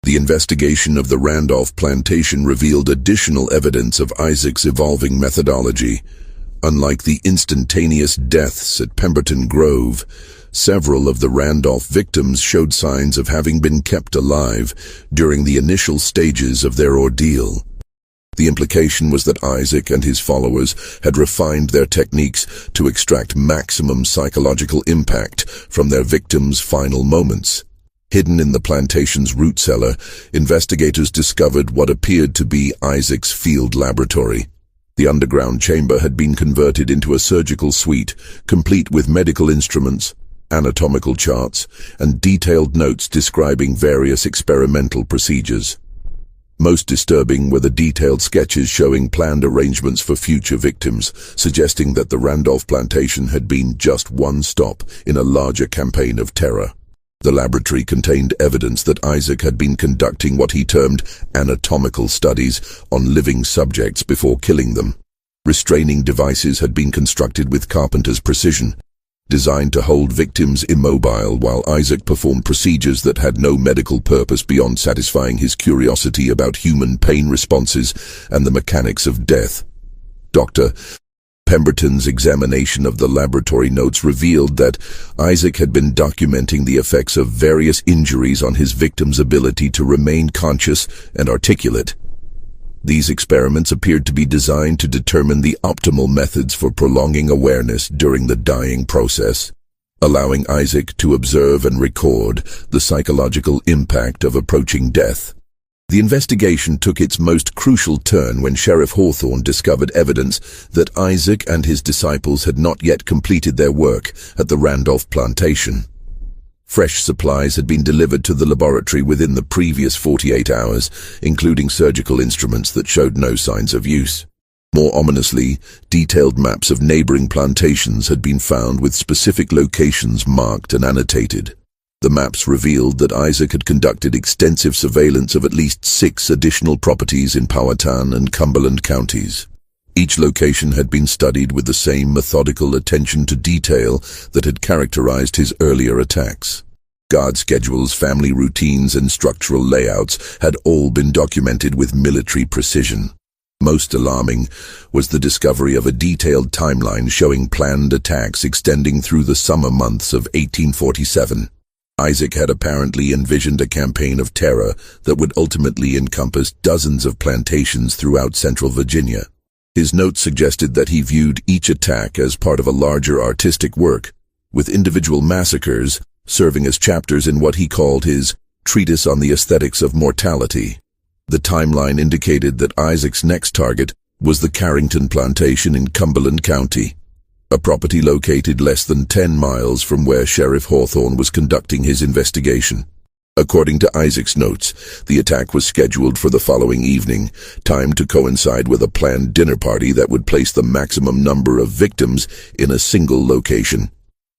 The investigation of the Randolph plantation revealed additional evidence of Isaac's evolving methodology. Unlike the instantaneous deaths at Pemberton Grove, several of the Randolph victims showed signs of having been kept alive during the initial stages of their ordeal. The implication was that Isaac and his followers had refined their techniques to extract maximum psychological impact from their victims' final moments. Hidden in the plantation's root cellar, investigators discovered what appeared to be Isaac's field laboratory. The underground chamber had been converted into a surgical suite, complete with medical instruments, anatomical charts, and detailed notes describing various experimental procedures. Most disturbing were the detailed sketches showing planned arrangements for future victims, suggesting that the Randolph plantation had been just one stop in a larger campaign of terror. The laboratory contained evidence that Isaac had been conducting what he termed anatomical studies on living subjects before killing them. Restraining devices had been constructed with carpenter's precision, designed to hold victims immobile while Isaac performed procedures that had no medical purpose beyond satisfying his curiosity about human pain responses and the mechanics of death. Dr. Pemberton's examination of the laboratory notes revealed that Isaac had been documenting the effects of various injuries on his victim's ability to remain conscious and articulate. These experiments appeared to be designed to determine the optimal methods for prolonging awareness during the dying process, allowing Isaac to observe and record the psychological impact of approaching death. The investigation took its most crucial turn when Sheriff Hawthorne discovered evidence that Isaac and his disciples had not yet completed their work at the Randolph plantation. Fresh supplies had been delivered to the laboratory within the previous 48 hours, including surgical instruments that showed no signs of use. More ominously, detailed maps of neighboring plantations had been found with specific locations marked and annotated. The maps revealed that Isaac had conducted extensive surveillance of at least 6 additional properties in Powhatan and Cumberland counties. Each location had been studied with the same methodical attention to detail that had characterized his earlier attacks. Guard schedules, family routines, and structural layouts had all been documented with military precision. Most alarming was the discovery of a detailed timeline showing planned attacks extending through the summer months of 1847. Isaac had apparently envisioned a campaign of terror that would ultimately encompass dozens of plantations throughout central Virginia. His notes suggested that he viewed each attack as part of a larger artistic work, with individual massacres serving as chapters in what he called his Treatise on the Aesthetics of Mortality. The timeline indicated that Isaac's next target was the Carrington Plantation in Cumberland County, a property located less than 10 miles from where Sheriff Hawthorne was conducting his investigation. According to Isaac's notes, the attack was scheduled for the following evening, timed to coincide with a planned dinner party that would place the maximum number of victims in a single location.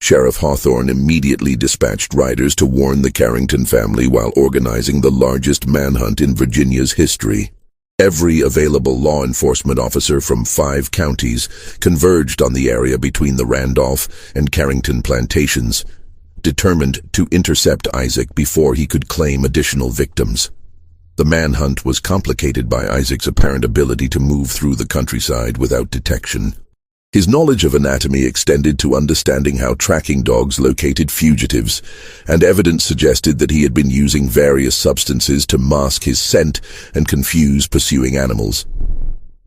Sheriff Hawthorne immediately dispatched riders to warn the Carrington family while organizing the largest manhunt in Virginia's history. Every available law enforcement officer from 5 counties converged on the area between the Randolph and Carrington plantations, determined to intercept Isaac before he could claim additional victims. The manhunt was complicated by Isaac's apparent ability to move through the countryside without detection. His knowledge of anatomy extended to understanding how tracking dogs located fugitives, and evidence suggested that he had been using various substances to mask his scent and confuse pursuing animals.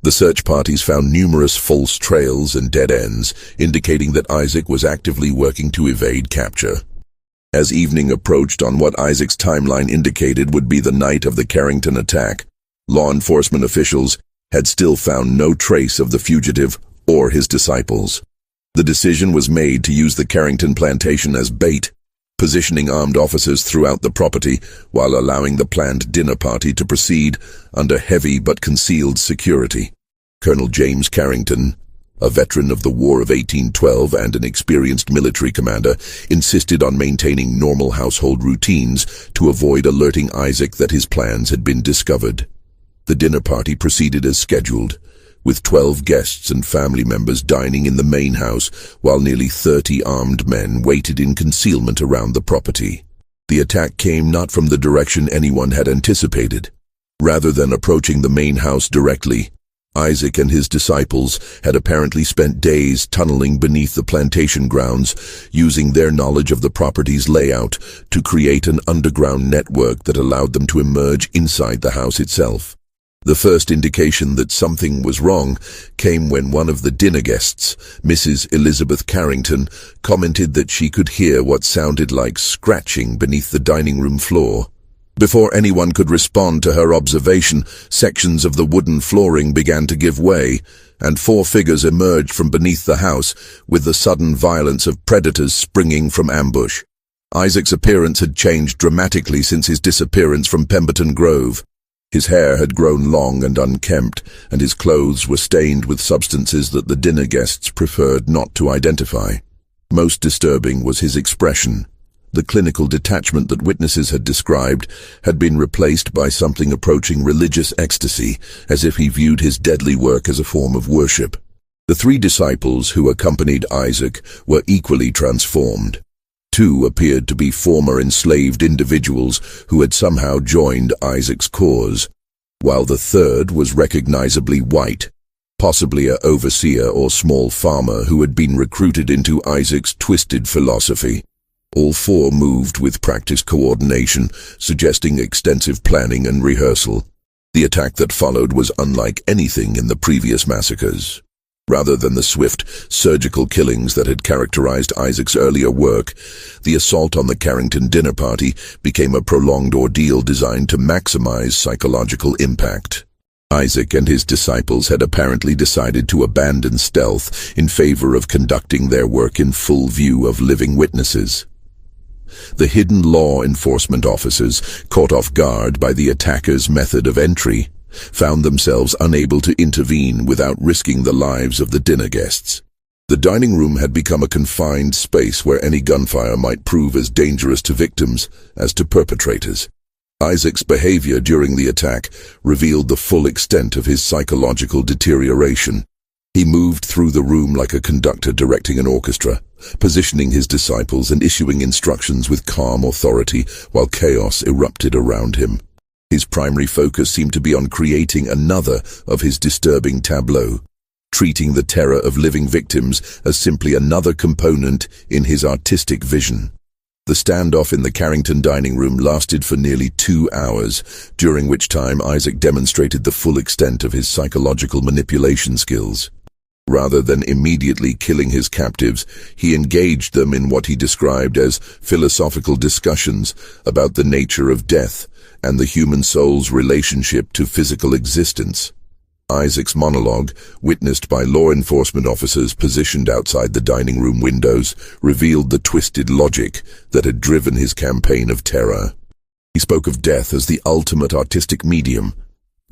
The search parties found numerous false trails and dead ends, indicating that Isaac was actively working to evade capture. As evening approached on what Isaac's timeline indicated would be the night of the Carrington attack, law enforcement officials had still found no trace of the fugitive or his disciples. The decision was made to use the Carrington plantation as bait, positioning armed officers throughout the property while allowing the planned dinner party to proceed under heavy but concealed security. Colonel James Carrington, a veteran of the War of 1812 and an experienced military commander, insisted on maintaining normal household routines to avoid alerting Isaac that his plans had been discovered. The dinner party proceeded as scheduled, with 12 guests and family members dining in the main house, while nearly 30 armed men waited in concealment around the property. The attack came not from the direction anyone had anticipated. Rather than approaching the main house directly, Isaac and his disciples had apparently spent days tunneling beneath the plantation grounds, using their knowledge of the property's layout to create an underground network that allowed them to emerge inside the house itself. The first indication that something was wrong came when one of the dinner guests, Mrs. Elizabeth Carrington, commented that she could hear what sounded like scratching beneath the dining room floor. Before anyone could respond to her observation, sections of the wooden flooring began to give way, and 4 figures emerged from beneath the house with the sudden violence of predators springing from ambush. Isaac's appearance had changed dramatically since his disappearance from Pemberton Grove. His hair had grown long and unkempt, and his clothes were stained with substances that the dinner guests preferred not to identify. Most disturbing was his expression. The clinical detachment that witnesses had described had been replaced by something approaching religious ecstasy, as if he viewed his deadly work as a form of worship. The 3 disciples who accompanied Isaac were equally transformed. 2 appeared to be former enslaved individuals who had somehow joined Isaac's cause, while the 3rd was recognizably white, possibly an overseer or small farmer who had been recruited into Isaac's twisted philosophy. All 4 moved with practiced coordination, suggesting extensive planning and rehearsal. The attack that followed was unlike anything in the previous massacres. Rather than the swift, surgical killings that had characterized Isaac's earlier work, the assault on the Carrington dinner party became a prolonged ordeal designed to maximize psychological impact. Isaac and his disciples had apparently decided to abandon stealth in favor of conducting their work in full view of living witnesses. The hidden law enforcement officers, caught off guard by the attackers' method of entry, found themselves unable to intervene without risking the lives of the dinner guests. The dining room had become a confined space where any gunfire might prove as dangerous to victims as to perpetrators. Isaac's behavior during the attack revealed the full extent of his psychological deterioration. He moved through the room like a conductor directing an orchestra, positioning his disciples and issuing instructions with calm authority while chaos erupted around him. His primary focus seemed to be on creating another of his disturbing tableaux, treating the terror of living victims as simply another component in his artistic vision. The standoff in the Carrington dining room lasted for nearly 2 hours, during which time Isaac demonstrated the full extent of his psychological manipulation skills. Rather than immediately killing his captives, he engaged them in what he described as philosophical discussions about the nature of death and the human soul's relationship to physical existence. Isaac's monologue, witnessed by law enforcement officers positioned outside the dining room windows, revealed the twisted logic that had driven his campaign of terror. He spoke of death as the ultimate artistic medium,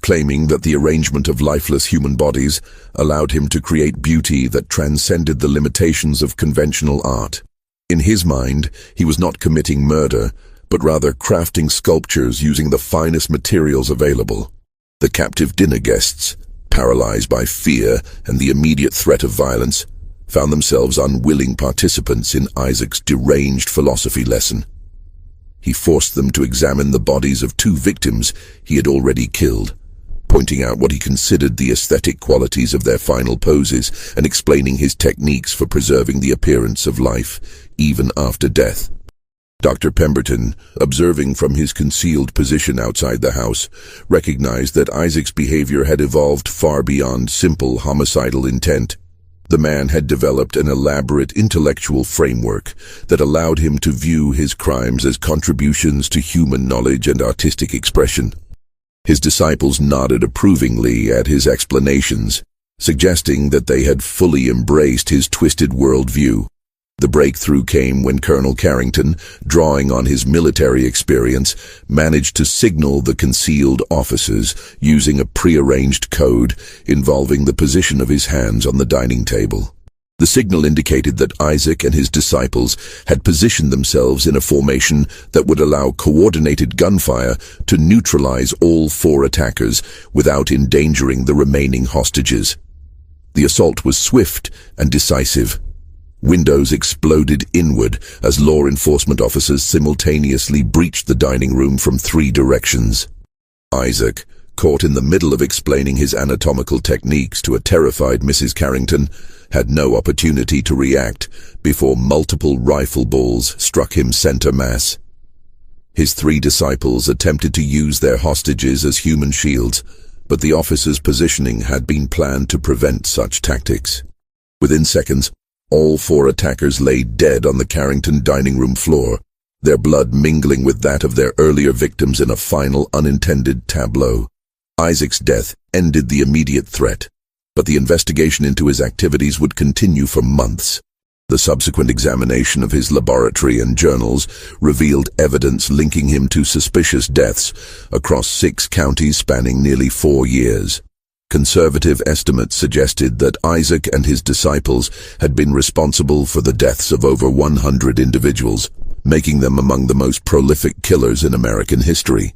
claiming that the arrangement of lifeless human bodies allowed him to create beauty that transcended the limitations of conventional art. In his mind, he was not committing murder, but rather crafting sculptures using the finest materials available. The captive dinner guests, paralyzed by fear and the immediate threat of violence, found themselves unwilling participants in Isaac's deranged philosophy lesson. He forced them to examine the bodies of 2 victims he had already killed, pointing out what he considered the aesthetic qualities of their final poses and explaining his techniques for preserving the appearance of life, even after death. Dr. Pemberton, observing from his concealed position outside the house, recognized that Isaac's behavior had evolved far beyond simple homicidal intent. The man had developed an elaborate intellectual framework that allowed him to view his crimes as contributions to human knowledge and artistic expression. His disciples nodded approvingly at his explanations, suggesting that they had fully embraced his twisted worldview. The breakthrough came when Colonel Carrington, drawing on his military experience, managed to signal the concealed officers using a prearranged code involving the position of his hands on the dining table. The signal indicated that Isaac and his disciples had positioned themselves in a formation that would allow coordinated gunfire to neutralize all 4 attackers without endangering the remaining hostages. The assault was swift and decisive. Windows exploded inward as law enforcement officers simultaneously breached the dining room from 3 directions. Isaac, caught in the middle of explaining his anatomical techniques to a terrified Mrs. Carrington, had no opportunity to react before multiple rifle balls struck him center mass. His 3 disciples attempted to use their hostages as human shields, but the officers' positioning had been planned to prevent such tactics. Within seconds, all 4 attackers lay dead on the Carrington dining room floor, their blood mingling with that of their earlier victims in a final unintended tableau. Isaac's death ended the immediate threat, but the investigation into his activities would continue for months. The subsequent examination of his laboratory and journals revealed evidence linking him to suspicious deaths across 6 counties spanning nearly 4 years. Conservative estimates suggested that Isaac and his disciples had been responsible for the deaths of over 100 individuals, making them among the most prolific killers in American history.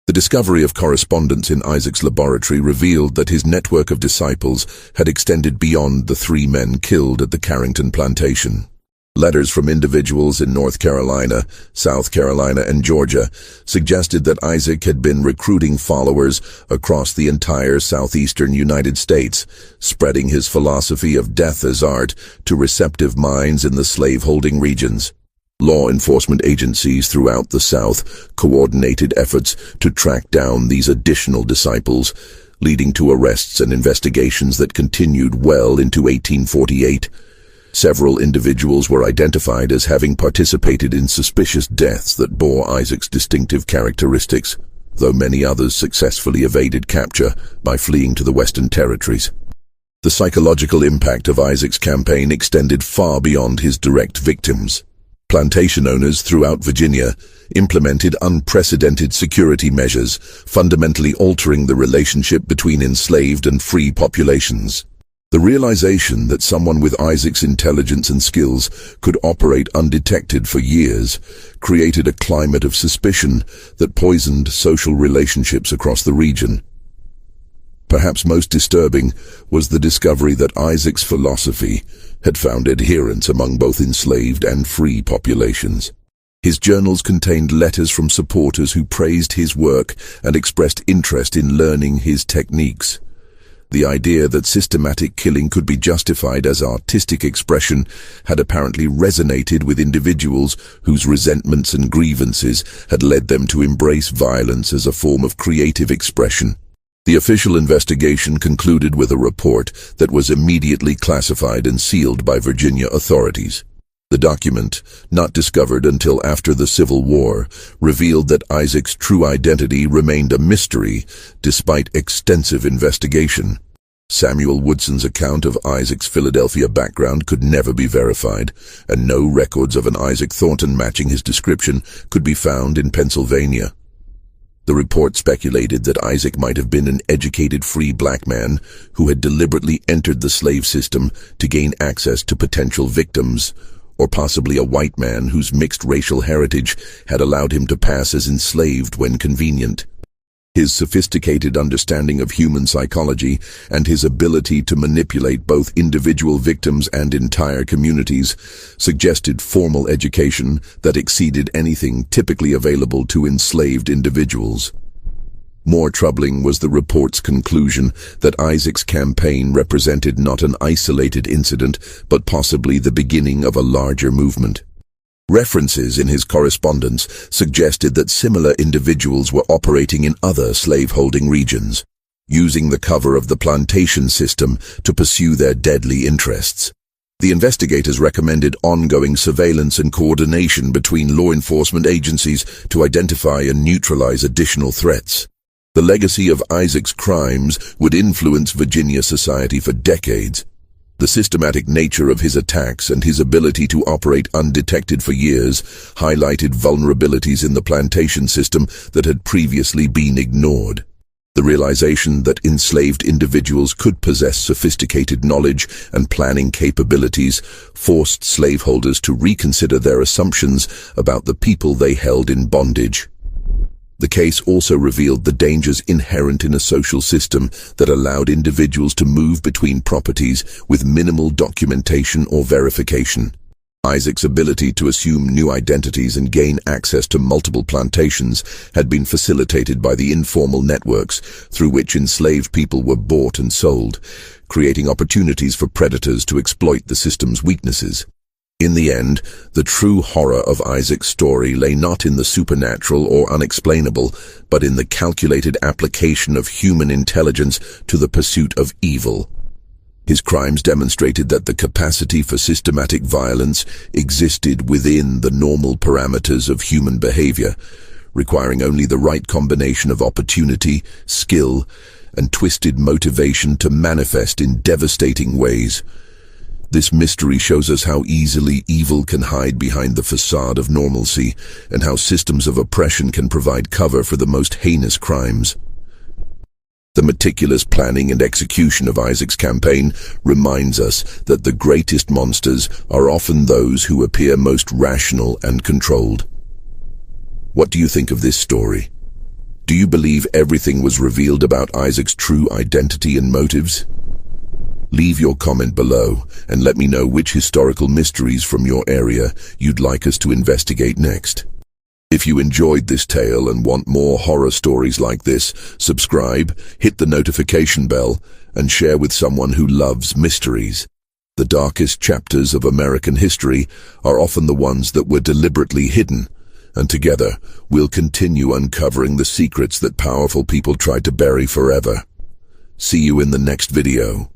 The discovery of correspondence in Isaac's laboratory revealed that his network of disciples had extended beyond the 3 men killed at the Carrington plantation. Letters from individuals in North Carolina, South Carolina, and Georgia suggested that Isaac had been recruiting followers across the entire southeastern United States, spreading his philosophy of death as art to receptive minds in the slave-holding regions. Law enforcement agencies throughout the South coordinated efforts to track down these additional disciples, leading to arrests and investigations that continued well into 1848. Several individuals were identified as having participated in suspicious deaths that bore Isaac's distinctive characteristics, though many others successfully evaded capture by fleeing to the Western Territories. The psychological impact of Isaac's campaign extended far beyond his direct victims. Plantation owners throughout Virginia implemented unprecedented security measures, fundamentally altering the relationship between enslaved and free populations. The realization that someone with Isaac's intelligence and skills could operate undetected for years created a climate of suspicion that poisoned social relationships across the region. Perhaps most disturbing was the discovery that Isaac's philosophy had found adherents among both enslaved and free populations. His journals contained letters from supporters who praised his work and expressed interest in learning his techniques. The idea that systematic killing could be justified as artistic expression had apparently resonated with individuals whose resentments and grievances had led them to embrace violence as a form of creative expression. The official investigation concluded with a report that was immediately classified and sealed by Virginia authorities. The document, not discovered until after the Civil War, revealed that Isaac's true identity remained a mystery despite extensive investigation. Samuel Woodson's account of Isaac's Philadelphia background could never be verified, and no records of an Isaac Thornton matching his description could be found in Pennsylvania. The report speculated that Isaac might have been an educated free black man who had deliberately entered the slave system to gain access to potential victims, or possibly a white man whose mixed racial heritage had allowed him to pass as enslaved when convenient. His sophisticated understanding of human psychology and his ability to manipulate both individual victims and entire communities suggested formal education that exceeded anything typically available to enslaved individuals. More troubling was the report's conclusion that Isaac's campaign represented not an isolated incident, but possibly the beginning of a larger movement. References in his correspondence suggested that similar individuals were operating in other slave-holding regions, using the cover of the plantation system to pursue their deadly interests. The investigators recommended ongoing surveillance and coordination between law enforcement agencies to identify and neutralize additional threats. The legacy of Isaac's crimes would influence Virginia society for decades. The systematic nature of his attacks and his ability to operate undetected for years highlighted vulnerabilities in the plantation system that had previously been ignored. The realization that enslaved individuals could possess sophisticated knowledge and planning capabilities forced slaveholders to reconsider their assumptions about the people they held in bondage. The case also revealed the dangers inherent in a social system that allowed individuals to move between properties with minimal documentation or verification. Isaac's ability to assume new identities and gain access to multiple plantations had been facilitated by the informal networks through which enslaved people were bought and sold, creating opportunities for predators to exploit the system's weaknesses. In the end, the true horror of Isaac's story lay not in the supernatural or unexplainable, but in the calculated application of human intelligence to the pursuit of evil. His crimes demonstrated that the capacity for systematic violence existed within the normal parameters of human behavior, requiring only the right combination of opportunity, skill, and twisted motivation to manifest in devastating ways. This mystery shows us how easily evil can hide behind the facade of normalcy, and how systems of oppression can provide cover for the most heinous crimes. The meticulous planning and execution of Isaac's campaign reminds us that the greatest monsters are often those who appear most rational and controlled. What do you think of this story? Do you believe everything was revealed about Isaac's true identity and motives? Leave your comment below and let me know which historical mysteries from your area you'd like us to investigate next. If you enjoyed this tale and want more horror stories like this, subscribe, hit the notification bell, and share with someone who loves mysteries. The darkest chapters of American history are often the ones that were deliberately hidden, and together we'll continue uncovering the secrets that powerful people tried to bury forever. See you in the next video.